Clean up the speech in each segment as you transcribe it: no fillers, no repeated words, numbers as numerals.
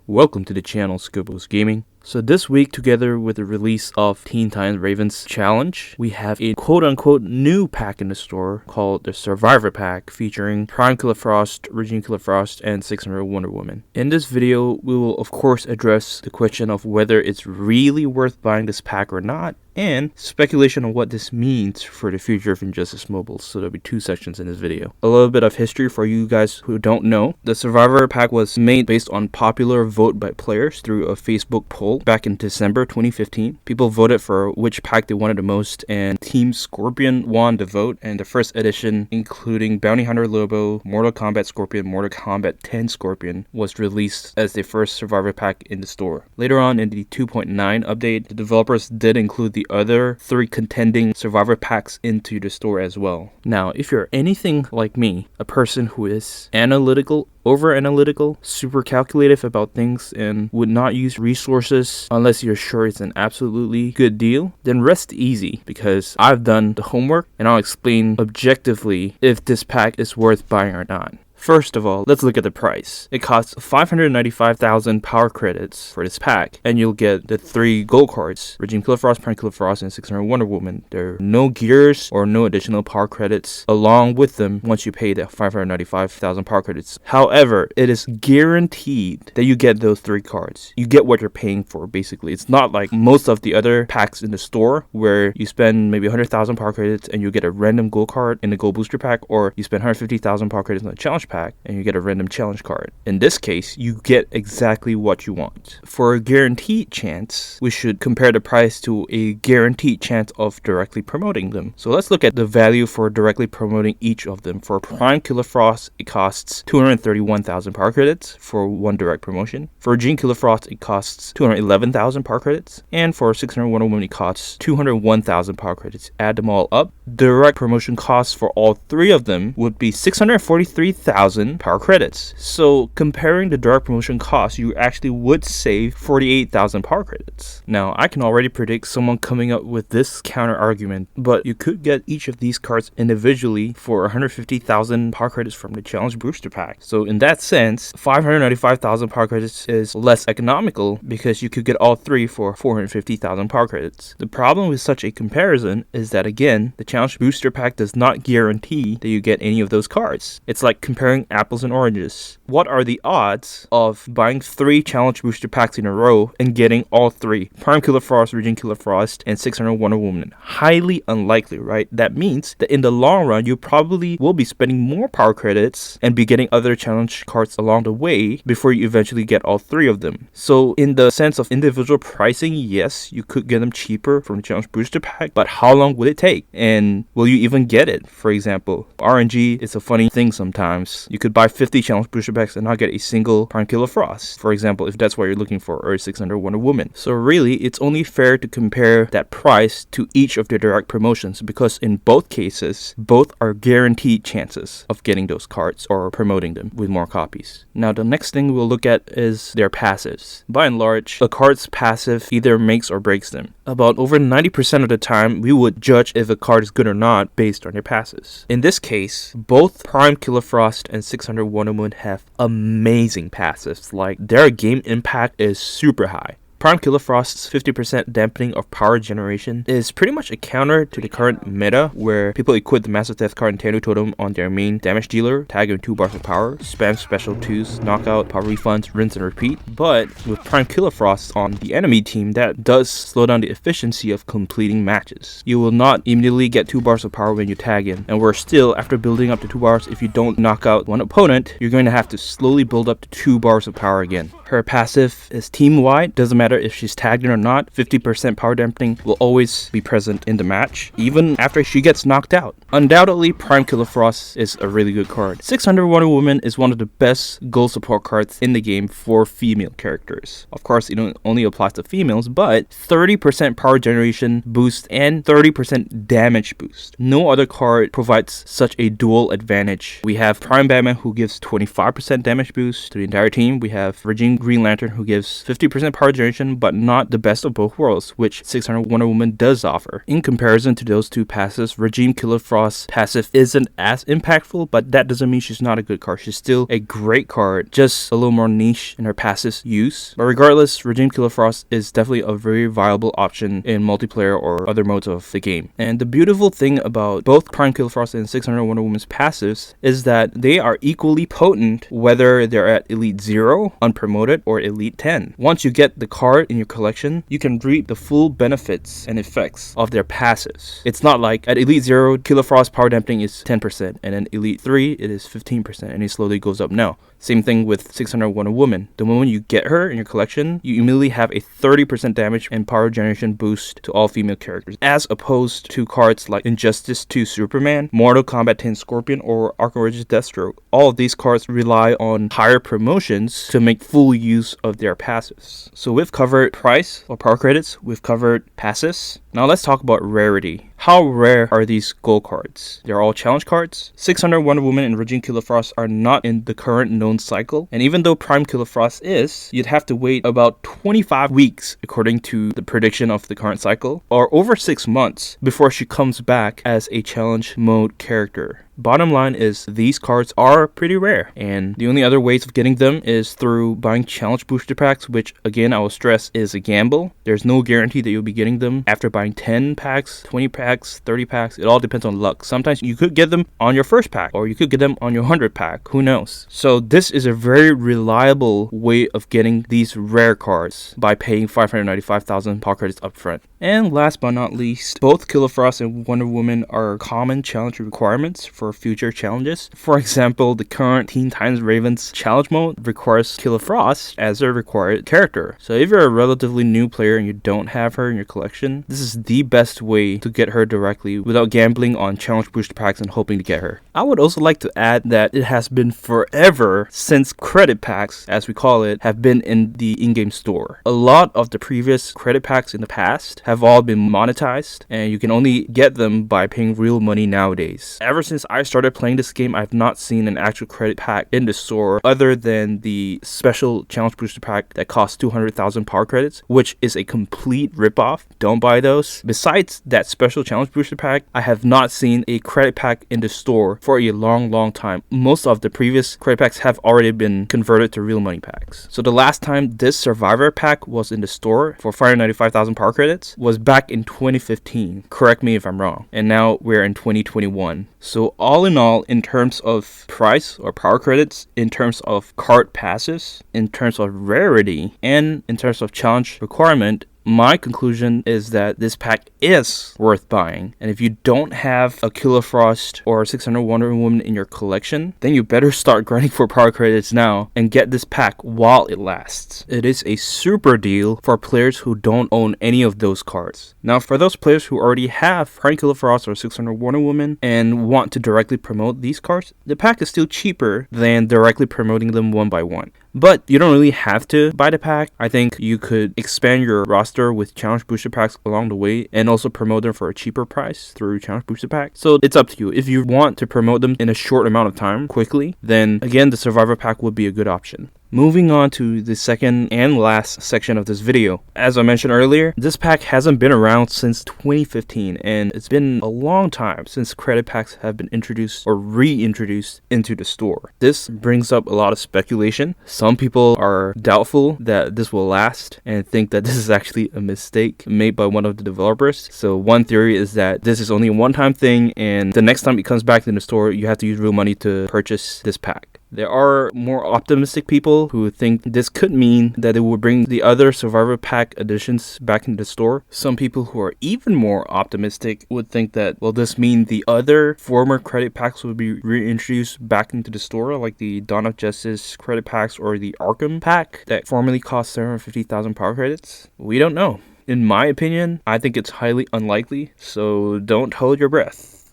Welcome to the channel Scobo's Gaming. So this week, together with the release of Teen Titans Ravens Challenge, we have a quote-unquote new pack in the store called the Survivor Pack, featuring Prime Killer Frost, Regime Killer Frost, and 600 Wonder Woman. In this video, we will of course address the question of whether it's really worth buying this pack or not, and speculation on what this means for the future of Injustice Mobile. So there'll be two sections in this video. A little bit of history for you guys who don't know. The Survivor Pack was made based on popular vote by players through a Facebook poll back in December 2015. People voted for which pack they wanted the most, and Team Scorpion won the vote. And the first edition, including Bounty Hunter Lobo, Mortal Kombat Scorpion, Mortal Kombat 10 Scorpion, was released as the first Survivor Pack in the store. Later on in the 2.9 update, the developers did include the other 3 contending Survivor Packs into the store as well. Now, if you're anything like me, a person who is analytical, over-analytical, super calculative about things, and would not use resources unless you're sure it's an absolutely good deal, then rest easy, because I've done the homework and I'll explain objectively if this pack is worth buying or not. First of all, let's look at the price. It costs 595,000 power credits for this pack, and you'll get the 3 gold cards: Regime Killer Frost, Prime Killer Frost, and 600 Wonder Woman. There are no gears or no additional power credits along with them once you pay the 595,000 power credits. However, it is guaranteed that you get those 3 cards. You get what you're paying for, basically. It's not like most of the other packs in the store where you spend maybe 100,000 power credits and you get a random gold card in the gold booster pack, or you spend 150,000 power credits in the challenge pack and you get a random challenge card. In this case, you get exactly what you want. For a guaranteed chance, we should compare the price to a guaranteed chance of directly promoting them. So let's look at the value for directly promoting each of them. For Prime Killer Frost, it costs 231,000 power credits for 1 direct promotion. For Regime Killer Frost, it costs 211,000 power credits. And for 600 Wonder Woman, it costs 201,000 power credits. Add them all up, direct promotion costs for all 3 of them would be 643,000 power credits. So comparing the direct promotion cost, you actually would save 48,000 power credits. Now, I can already predict someone coming up with this counter argument, but you could get each of these cards individually for 150,000 power credits from the challenge booster pack. So in that sense, 595,000 power credits is less economical because you could get all 3 for 450,000 power credits. The problem with such a comparison is that, again, the challenge booster pack does not guarantee that you get any of those cards. It's like comparing apples and oranges. What are the odds of buying 3 challenge booster packs in a row and getting all 3? Prime Killer Frost, Regime Killer Frost, and 600 Wonder Woman. Highly unlikely, right? That means that in the long run, you probably will be spending more power credits and be getting other challenge cards along the way before you eventually get all 3 of them. So in the sense of individual pricing, yes, you could get them cheaper from the challenge booster pack, but how long will it take? And will you even get it? For example, RNG is a funny thing sometimes. You could buy 50 challenge booster packs and not get a single Prime Killer Frost, for example, if that's what you're looking for, or 600 Wonder Woman. So really, it's only fair to compare that price to each of their direct promotions, because in both cases, both are guaranteed chances of getting those cards or promoting them with more copies. Now, the next thing we'll look at is their passives. By and large, a card's passive either makes or breaks them. About over 90% of the time, we would judge if a card is good or not based on their passives. In this case, both Prime Killer Frost and 600 Wonder Woman have amazing passives. Like, their game impact is super high. Prime Killer Frost's 50% dampening of power generation is pretty much a counter to the current meta, where people equip the Massive Death card and Tanu Totem on their main damage dealer, tag in 2 bars of power, spam special 2s, knockout, power refunds, rinse and repeat. But with Prime Killer Frost on the enemy team, that does slow down the efficiency of completing matches. You will not immediately get 2 bars of power when you tag in, and worse still, after building up to 2 bars, if you don't knock out one opponent, you're going to have to slowly build up to 2 bars of power again. Her passive is team-wide. Doesn't matter if she's tagged in or not. 50% power dampening will always be present in the match, even after she gets knocked out. Undoubtedly, Prime Killer Frost is a really good card. 600 Wonder Woman is one of the best gold support cards in the game for female characters. Of course, it only applies to females, but 30% power generation boost and 30% damage boost. No other card provides such a dual advantage. We have Prime Batman, who gives 25% damage boost to the entire team. We have Regime Green Lantern, who gives 50% power generation generation, but not the best of both worlds, which 600 Wonder Woman does offer. In comparison to those two passives, Regime Killer Frost's passive isn't as impactful, but that doesn't mean she's not a good card. She's still a great card, just a little more niche in her passive use. But regardless, Regime Killer Frost is definitely a very viable option in multiplayer or other modes of the game. And the beautiful thing about both Prime Killer Frost and 600 Wonder Woman's passives is that they are equally potent whether they're at Elite 0, unpromoted, or Elite 10. Once you get the card in your collection, you can reap the full benefits and effects of their passives. It's not like at Elite 0, Killer Frost power damping is 10%, and then Elite 3, it is 15%, and it slowly goes up now. Same thing with 600 Wonder Woman. The moment you get her in your collection, you immediately have a 30% damage and power generation boost to all female characters, as opposed to cards like Injustice 2 Superman, Mortal Kombat 10 Scorpion, or Arkham Origins Deathstroke. All of these cards rely on higher promotions to make full use of their passives. So we've covered price or power credits, we've covered passives. Now let's talk about rarity. How rare are these gold cards? They're all challenge cards. 600 Wonder Woman and Regime Killer Frost are not in the current known cycle, and even though Prime Killer Frost is, you'd have to wait about 25 weeks according to the prediction of the current cycle, or over 6 months before she comes back as a challenge mode character. Bottom line is these cards are pretty rare, and the only other ways of getting them is through buying challenge booster packs, which again I will stress is a gamble. There's no guarantee that you'll be getting them after buying 10 packs, 20 packs, 30 packs. It all depends on luck. Sometimes you could get them on your first pack, or you could get them on your 100 pack. Who knows? So this is a very reliable way of getting these rare cards by paying 595,000 power credits upfront. And last but not least, both Killer Frost and Wonder Woman are common challenge requirements for future challenges. For example, the current Teen Titans Ravens challenge mode requires Killer Frost as a required character. So if you're a relatively new player and you don't have her in your collection, this is the best way to get her directly without gambling on challenge booster packs and hoping to get her. I would also like to add that it has been forever since credit packs, as we call it, have been in the in-game store. A lot of the previous credit packs in the past have all been monetized, and you can only get them by paying real money nowadays. Ever since I started playing this game, I've not seen an actual credit pack in the store other than the special challenge booster pack that costs 200,000 power credits, which is a complete ripoff. Don't buy those. Besides that special challenge booster pack, I have not seen a credit pack in the store for a long time. Most of the previous credit packs have already been converted to real money packs. So the last time this Survivor pack was in the store for 595,000 power credits was back in 2015. Correct me if I'm wrong. And now we're in 2021. So all in all, in terms of price or power credits, in terms of card passives, in terms of rarity, and in terms of challenge requirement, my conclusion is that this pack is worth buying. And if you don't have a Killer Frost or 600 Wonder Woman in your collection, then you better start grinding for power credits now and get this pack while it lasts. It is a super deal for players who don't own any of those cards. Now, for those players who already have Prime Killer Frost or 600 Wonder Woman and want to directly promote these cards, the pack is still cheaper than directly promoting them one by one. But you don't really have to buy the pack. I think you could expand your roster with challenge booster packs along the way and also promote them for a cheaper price through challenge booster pack. So it's up to you. If you want to promote them in a short amount of time quickly, then again, the Survivor pack would be a good option. Moving on to the second and last section of this video. As I mentioned earlier, this pack hasn't been around since 2015, and it's been a long time since credit packs have been introduced or reintroduced into the store. This brings up a lot of speculation. Some people are doubtful that this will last and think that this is actually a mistake made by one of the developers. So one theory is that this is only a one-time thing, and the next time it comes back in the store, you have to use real money to purchase this pack. There are more optimistic people who think this could mean that it will bring the other Survivor Pack editions back into the store. Some people who are even more optimistic would think that, will this mean the other former credit packs will be reintroduced back into the store, like the Dawn of Justice credit packs or the Arkham pack that formerly cost 750,000 power credits? We don't know. In my opinion, I think it's highly unlikely, so don't hold your breath,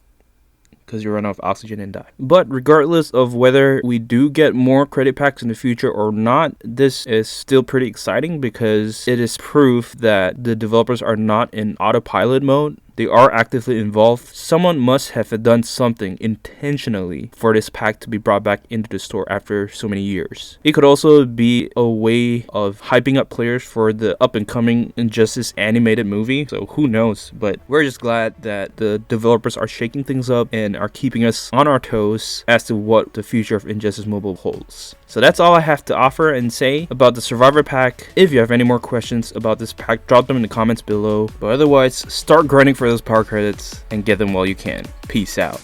because you run out of oxygen and die. But regardless of whether we do get more credit packs in the future or not, this is still pretty exciting because it is proof that the developers are not in autopilot mode. They are actively involved. Someone must have done something intentionally for this pack to be brought back into the store after so many years. It could also be a way of hyping up players for the up-and-coming Injustice animated movie, so who knows, but we're just glad that the developers are shaking things up and are keeping us on our toes as to what the future of Injustice Mobile holds. So that's all I have to offer and say about the Survivor pack. If you have any more questions about this pack, drop them in the comments below, but otherwise, start grinding for those power credits and get them while you can. Peace out.